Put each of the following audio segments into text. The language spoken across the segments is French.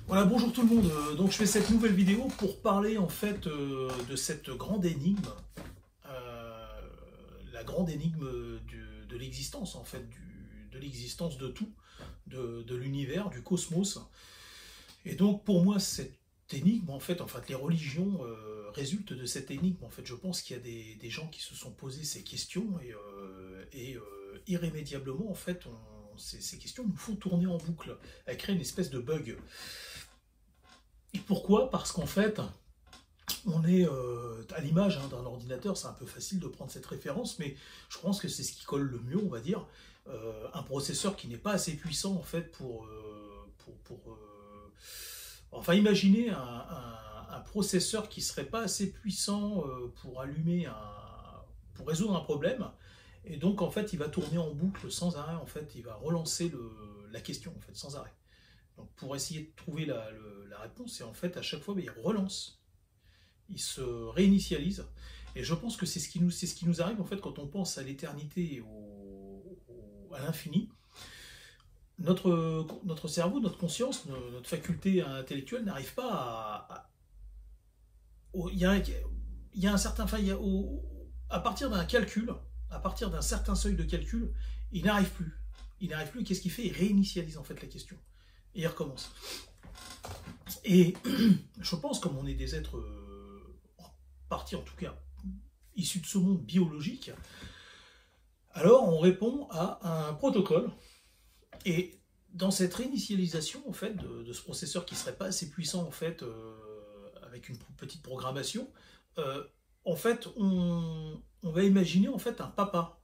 Voilà, bonjour tout le monde. Donc je fais cette nouvelle vidéo pour parler en fait de cette grande énigme, euh, la grande énigme de l'existence en fait, de l'existence de tout, de l'univers, du cosmos. Et donc pour moi cette énigme en fait, les religions résultent de cette énigme. En fait, je pense qu'il y a des gens qui se sont posés ces questions irrémédiablement en fait, ces questions nous font tourner en boucle. Elles créent une espèce de bug. Et pourquoi? Parce qu'en fait, on est à l'image d'un ordinateur, c'est un peu facile de prendre cette référence, mais je pense que c'est ce qui colle le mieux, on va dire. Un processeur qui n'est pas assez puissant en fait enfin, imaginez un processeur qui serait pas assez puissant pour pour résoudre un problème, et donc en fait, il va tourner en boucle sans arrêt. En fait, il va relancer la question en fait sans arrêt. Donc pour essayer de trouver la réponse, et en fait à chaque fois il relance, il se réinitialise. Et je pense que c'est ce qui nous arrive en fait quand on pense à l'éternité, à l'infini. Notre cerveau, notre conscience, notre faculté intellectuelle n'arrive pas il y a, il y a un certain, enfin, à partir d'un calcul, à partir d'un certain seuil de calcul, il n'arrive plus. Il n'arrive plus, et qu'est-ce qu'il fait? Il réinitialise en fait la question. Et il recommence. Et je pense, comme on est des êtres, en partie en tout cas, issus de ce monde biologique, alors on répond à un protocole. Et dans cette réinitialisation en fait, de ce processeur qui ne serait pas assez puissant en fait, avec une petite programmation, en fait, on va imaginer en fait un papa,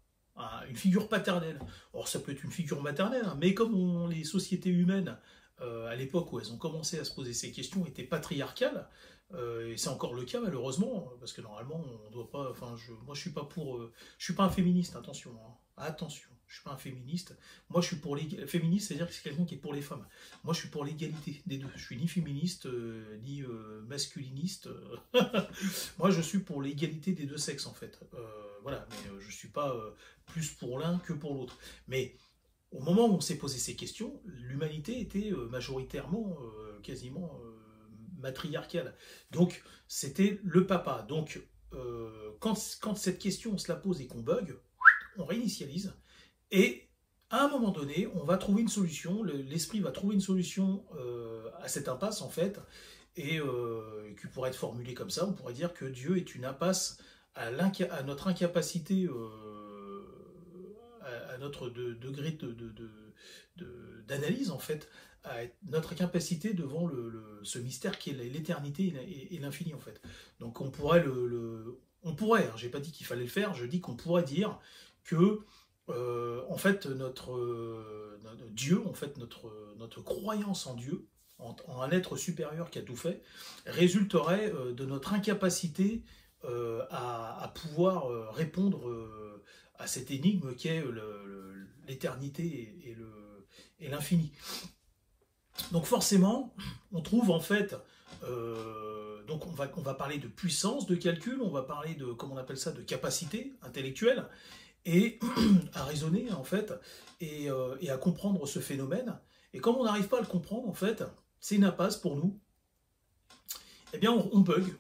une figure paternelle. Or, ça peut être une figure maternelle, hein, mais comme les sociétés humaines, à l'époque où elles ont commencé à se poser ces questions, étaient patriarcales, et c'est encore le cas malheureusement, parce que normalement, on doit pas. Enfin, moi, je suis pas pour. Je suis pas un féministe, attention, hein. Attention, je suis pas un féministe. Moi, je suis pour les féministes, c'est-à-dire que c'est quelqu'un qui est pour les femmes. Moi, je suis pour l'égalité des deux. Je suis ni féministe, ni masculiniste. Moi, je suis pour l'égalité des deux sexes, en fait. Voilà, mais je suis pas plus pour l'un que pour l'autre. Mais au moment où on s'est posé ces questions, l'humanité était majoritairement, quasiment matriarcale. Donc, c'était le papa. Donc, quand cette question, on se la pose et qu'on bug, on réinitialise. Et à un moment donné, on va trouver une solution. L'esprit va trouver une solution à cette impasse, en fait. Et qui pourrait être formulée comme ça. On pourrait dire que Dieu est une impasse à notre incapacité, à notre degré d'analyse en fait, à notre incapacité devant ce mystère qui est l'éternité et l'infini en fait. Donc on pourrait, hein, j'ai pas dit qu'il fallait le faire, je dis qu'on pourrait dire que en fait notre Dieu, en fait notre croyance en Dieu, en un être supérieur qui a tout fait, résulterait de notre incapacité à pouvoir répondre à cette énigme qu'est l'éternité et l'infini. Donc forcément, on trouve en fait, donc on va parler de puissance de calcul, on va parler de, comment on appelle ça, de capacité intellectuelle, et à raisonner en fait, et à comprendre ce phénomène. Et comme on n'arrive pas à le comprendre en fait, c'est une impasse pour nous, eh bien on bug,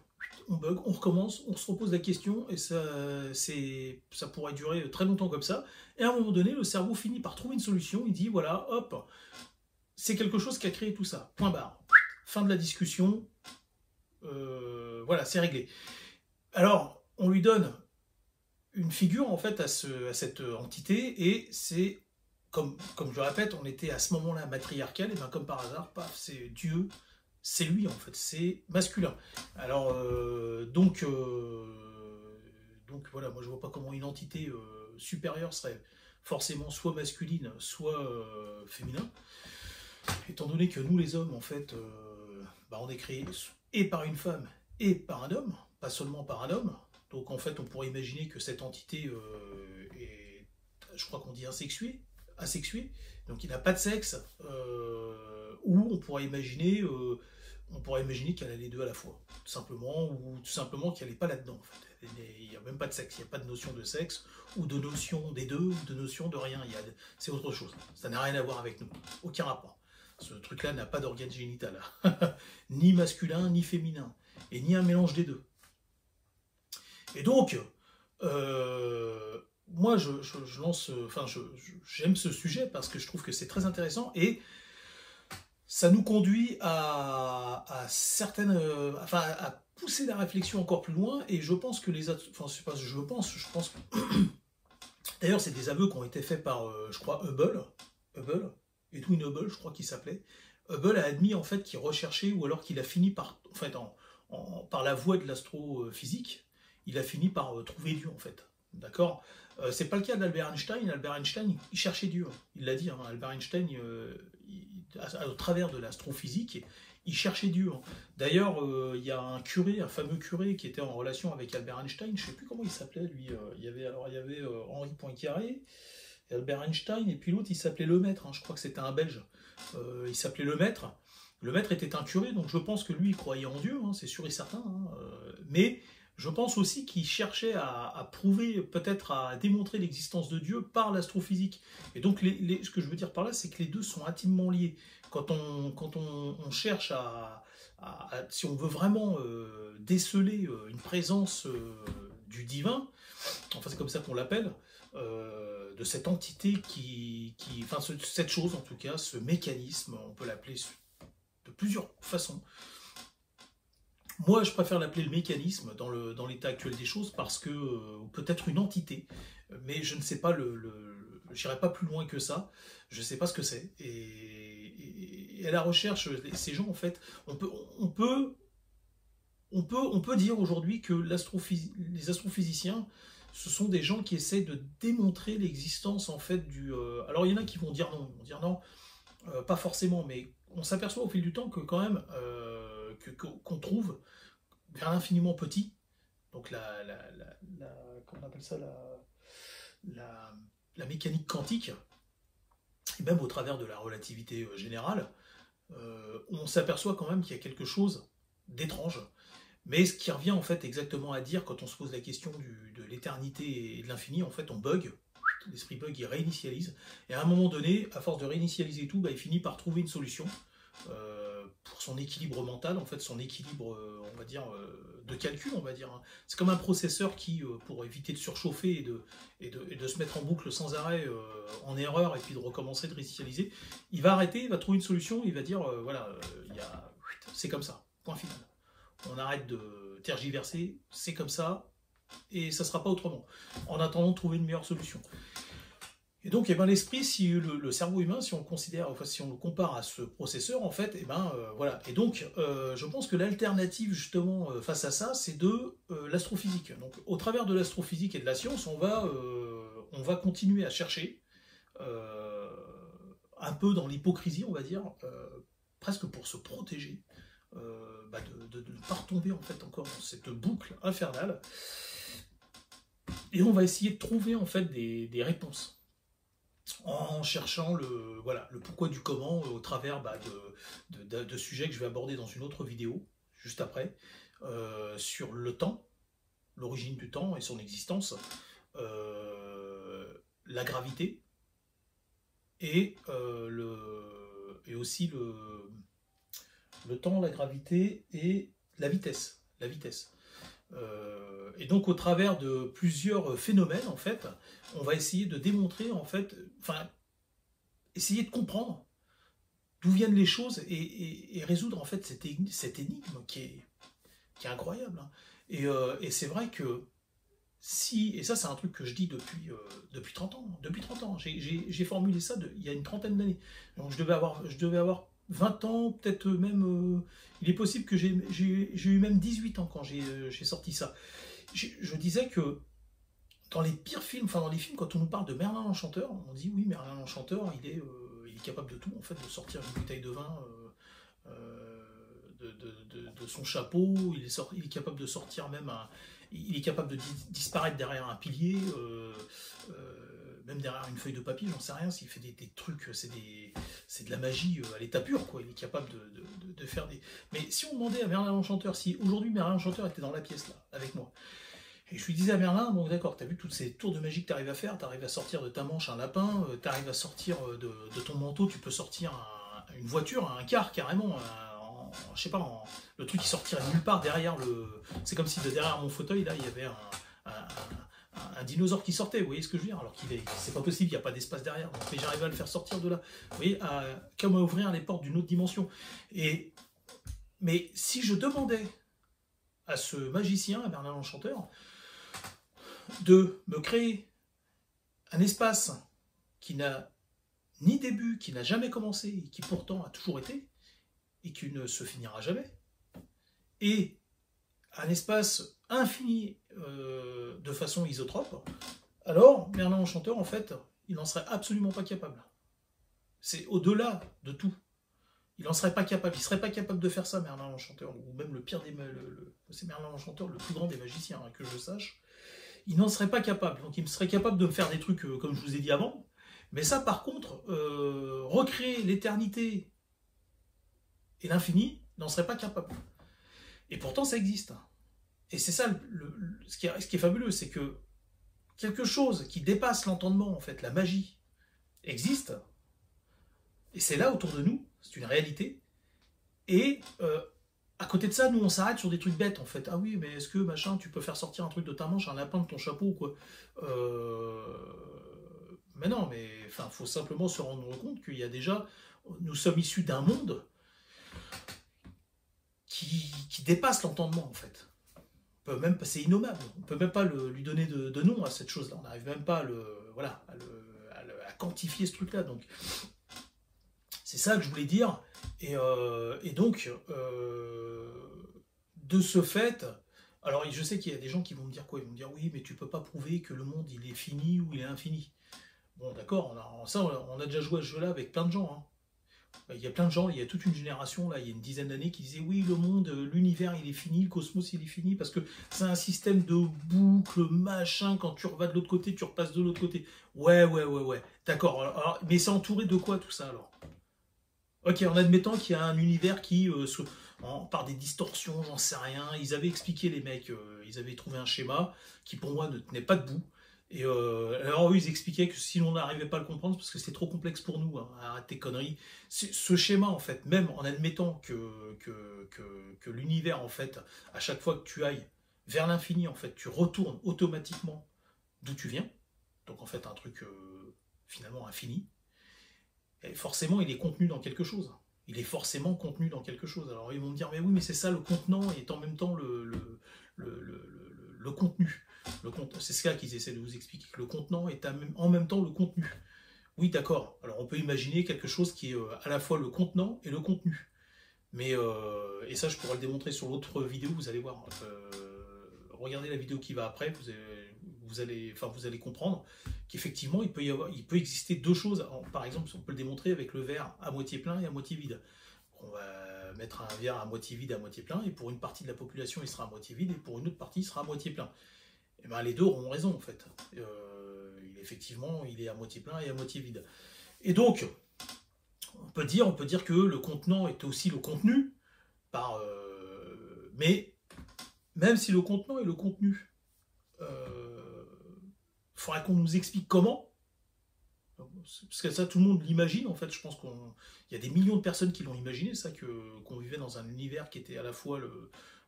on recommence, on se repose la question, et ça pourrait durer très longtemps comme ça. Et à un moment donné, le cerveau finit par trouver une solution, il dit voilà, hop, c'est quelque chose qui a créé tout ça, point barre. Fin de la discussion, voilà, c'est réglé. Alors, on lui donne une figure en fait à cette entité, et c'est, comme je le répète, on était à ce moment-là matriarcal, et bien comme par hasard, paf, c'est Dieu. C'est lui en fait, c'est masculin. Alors donc voilà, moi je vois pas comment une entité supérieure serait forcément soit masculine, soit féminin, étant donné que nous les hommes en fait, on est créés et par une femme et par un homme, pas seulement par un homme. Donc en fait on pourrait imaginer que cette entité est, je crois qu'on dit asexuée, donc il n'a pas de sexe, ou on pourrait imaginer qu'elle a les deux à la fois, tout simplement, ou tout simplement qu'elle n'est pas là-dedans. En fait. Il n'y a même pas de sexe, il n'y a pas de notion de sexe, ou de notion des deux, ou de notion de rien. C'est autre chose. Ça n'a rien à voir avec nous, aucun rapport. Ce truc-là n'a pas d'organe génital, ni masculin, ni féminin, et ni un mélange des deux. Et donc, moi, je lance, enfin, j'aime ce sujet parce que je trouve que c'est très intéressant et ça nous conduit à certaines, enfin, à pousser la réflexion encore plus loin. Et je pense que enfin, c'est pas, je pense. D'ailleurs, c'est des aveux qui ont été faits par, je crois, Edwin Hubble, je crois qu'il s'appelait. Hubble a admis en fait qu'il recherchait, ou alors qu'il a fini par, en fait, par la voie de l'astrophysique, il a fini par trouver Dieu en fait. D'accord. C'est pas le cas d'Albert Einstein. Albert Einstein, il cherchait Dieu. Il l'a dit. Hein. Albert Einstein, au travers de l'astrophysique, il cherchait Dieu. Hein. D'ailleurs, il y a un curé, un fameux curé, qui était en relation avec Albert Einstein. Je sais plus comment il s'appelait lui. Il y avait Henri Poincaré, Albert Einstein, et puis l'autre, il s'appelait Lemaître. Hein. Je crois que c'était un Belge. Il s'appelait Lemaître. Lemaître était un curé, donc je pense que lui, il croyait en Dieu, hein, c'est sûr et certain. Hein. Mais je pense aussi qu'il cherchait à prouver, peut-être à démontrer l'existence de Dieu par l'astrophysique. Et donc, ce que je veux dire par là, c'est que les deux sont intimement liés. Quand on cherche si on veut vraiment déceler une présence du divin, enfin c'est comme ça qu'on l'appelle, de cette entité enfin cette chose en tout cas, ce mécanisme, on peut l'appeler de plusieurs façons. Moi, je préfère l'appeler le mécanisme dans l'état actuel des choses parce que, peut-être une entité, mais je ne sais pas, j'irai pas plus loin que ça, je ne sais pas ce que c'est. Et à la recherche, ces gens, en fait, on peut dire aujourd'hui que les astrophysiciens, ce sont des gens qui essaient de démontrer l'existence, en fait, alors, il y en a qui vont dire non, pas forcément, mais on s'aperçoit au fil du temps que quand même, qu'on trouve vers l'infiniment petit, donc comment on appelle ça, la mécanique quantique, et même au travers de la relativité générale, on s'aperçoit quand même qu'il y a quelque chose d'étrange. Mais ce qui revient en fait exactement à dire quand on se pose la question de l'éternité et de l'infini, en fait on bug, l'esprit bug, il réinitialise, et à un moment donné, à force de réinitialiser tout, il finit par trouver une solution pour son équilibre mental, en fait son équilibre, on va dire, de calcul, on va dire. Hein. C'est comme un processeur qui, pour éviter de surchauffer et de se mettre en boucle sans arrêt en erreur, et puis de recommencer, de réinitialiser, il va arrêter, il va trouver une solution, il va dire, voilà, c'est comme ça, point final. On arrête de tergiverser, c'est comme ça, et ça ne sera pas autrement, en attendant de trouver une meilleure solution. Et donc, l'esprit, si le cerveau humain, si on le considère, enfin, si on le compare à ce processeur, en fait, voilà. Et donc, je pense que l'alternative, justement, face à ça, c'est de l'astrophysique. Donc, au travers de l'astrophysique et de la science, on va continuer à chercher, un peu dans l'hypocrisie, on va dire, presque pour se protéger, de ne pas retomber, en fait, encore dans cette boucle infernale. Et on va essayer de trouver, en fait, des réponses. En cherchant le pourquoi du comment au travers de sujets que je vais aborder dans une autre vidéo, juste après, sur le temps, l'origine du temps et son existence, la gravité, et aussi le temps, la gravité et la vitesse. Et donc au travers de plusieurs phénomènes, en fait, on va essayer de démontrer, en fait, essayer de comprendre d'où viennent les choses et résoudre en fait cette énigme qui est incroyable. Hein. Et c'est vrai que et ça c'est un truc que je dis depuis 30 ans. Depuis 30 ans, j'ai formulé ça il y a une trentaine d'années. Donc je devais avoir 20 ans, peut-être même... il est possible que j'ai eu même 18 ans quand j'ai sorti ça. Je disais que dans les pires films, enfin dans les films, quand on nous parle de Merlin l'Enchanteur, on dit oui, Merlin l'Enchanteur, il est capable de tout, en fait, de sortir une bouteille de vin de son chapeau, il est capable de sortir même il est capable de disparaître derrière un pilier, même derrière une feuille de papier, j'en sais rien, s'il fait des trucs, c'est de la magie à l'état pur, quoi. Il est capable de faire des... Mais si on demandait à Merlin l'Enchanteur, si aujourd'hui Merlin l'Enchanteur était dans la pièce, là, avec moi, et je lui disais à Merlin, bon d'accord, t'as vu toutes ces tours de magie que t'arrives à faire, t'arrives à sortir de ta manche un lapin, t'arrives à sortir de ton manteau, tu peux sortir une voiture, un car carrément, je sais pas, le truc qui sortirait nulle part derrière le... C'est comme si de derrière mon fauteuil, là, il y avait un dinosaure qui sortait, vous voyez ce que je veux dire? Alors c'est pas possible, il n'y a pas d'espace derrière, donc j'arrive à le faire sortir de là. Vous voyez, comme à ouvrir les portes d'une autre dimension. Mais si je demandais à ce magicien, à Merlin l'Enchanteur, de me créer un espace qui n'a ni début, qui n'a jamais commencé, et qui pourtant a toujours été, et qui ne se finira jamais, et un espace infini de façon isotrope, alors Merlin l'Enchanteur, en fait, il n'en serait absolument pas capable. C'est au-delà de tout. Il n'en serait pas capable. Il ne serait pas capable de faire ça, Merlin l'Enchanteur, ou même le pire des... c'est Merlin l'Enchanteur, le plus grand des magiciens, hein, que je sache. Il n'en serait pas capable. Donc il serait capable de me faire des trucs, comme je vous ai dit avant. Mais ça, par contre, recréer l'éternité et l'infini, il n'en serait pas capable. Et pourtant, ça existe. Et c'est ça, ce qui est fabuleux, c'est que quelque chose qui dépasse l'entendement, en fait, la magie, existe. Et c'est là, autour de nous, c'est une réalité. Et à côté de ça, nous, on s'arrête sur des trucs bêtes, en fait. Ah oui, mais est-ce que, machin, tu peux faire sortir un truc de ta manche, un lapin de ton chapeau, ou quoi? Mais non, mais enfin, faut simplement se rendre compte qu'il y a déjà... Nous sommes issus d'un monde qui dépasse l'entendement, en fait. On peut même, c'est innommable. On ne peut même pas lui donner de nom à cette chose-là. On n'arrive même pas à quantifier ce truc-là. Donc, c'est ça que je voulais dire. Et donc, de ce fait, alors je sais qu'il y a des gens qui vont me dire quoi? Ils vont me dire, oui, mais tu peux pas prouver que le monde, il est fini ou il est infini. Bon, d'accord, on a déjà joué à ce jeu-là avec plein de gens, hein. Il y a plein de gens, il y a toute une génération, là, il y a une dizaine d'années, qui disaient oui, le monde, l'univers, il est fini, le cosmos, il est fini, parce que c'est un système de boucle, machin, quand tu vas de l'autre côté, tu repasses de l'autre côté. Ouais, d'accord, mais c'est entouré de quoi tout ça, alors? Ok, en admettant qu'il y a un univers qui, par des distorsions, j'en sais rien, ils avaient expliqué, les mecs, ils avaient trouvé un schéma qui, pour moi, ne tenait pas debout. Et alors eux, ils expliquaient que si on n'arrivait pas à le comprendre, parce que c'était trop complexe pour nous, hein, arrête tes conneries. Ce schéma, en fait, même en admettant que l'univers, en fait, à chaque fois que tu ailles vers l'infini, en fait, tu retournes automatiquement d'où tu viens. Donc, en fait, un truc finalement infini. Et forcément, il est contenu dans quelque chose. Il est forcément contenu dans quelque chose. Alors, ils vont me dire, mais oui, mais c'est ça, le contenant est en même temps le contenu. C'est ce qu'ils essaient de vous expliquer, que le contenant est en même temps le contenu. Oui, d'accord. Alors on peut imaginer quelque chose qui est à la fois le contenant et le contenu. Mais, et ça je pourrais le démontrer sur l'autre vidéo, vous allez voir. Regardez la vidéo qui va après, vous allez comprendre qu'effectivement il peut exister deux choses. Par exemple, on peut le démontrer avec le verre à moitié plein et à moitié vide. On va mettre un verre à moitié vide et à moitié plein, et pour une partie de la population il sera à moitié vide, et pour une autre partie il sera à moitié plein. Et ben, les deux auront raison, en fait. Effectivement, il est à moitié plein et à moitié vide. Et donc, on peut dire que le contenant est aussi le contenu, mais même si le contenant est le contenu, il faudrait qu'on nous explique comment. Parce que ça, tout le monde l'imagine, en fait. Je pense qu'il y a des millions de personnes qui l'ont imaginé, ça, qu'on vivait dans un univers qui était à la fois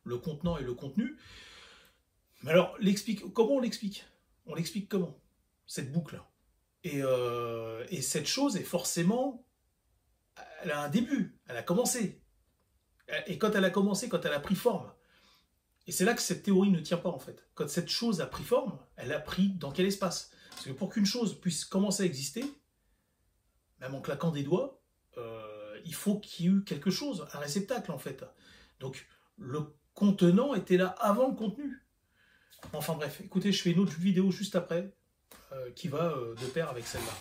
le contenant et le contenu. Mais alors, comment on l'explique? On l'explique comment? Cette boucle. Et cette chose est forcément... Elle a un début, elle a commencé. Et quand elle a commencé, quand elle a pris forme, et c'est là que cette théorie ne tient pas, en fait. Quand cette chose a pris forme, elle a pris dans quel espace? Parce que pour qu'une chose puisse commencer à exister, même en claquant des doigts, il faut qu'il y ait eu quelque chose, un réceptacle, en fait. Donc, le contenant était là avant le contenu. Enfin bref, écoutez, je fais une autre vidéo juste après qui va de pair avec celle-là.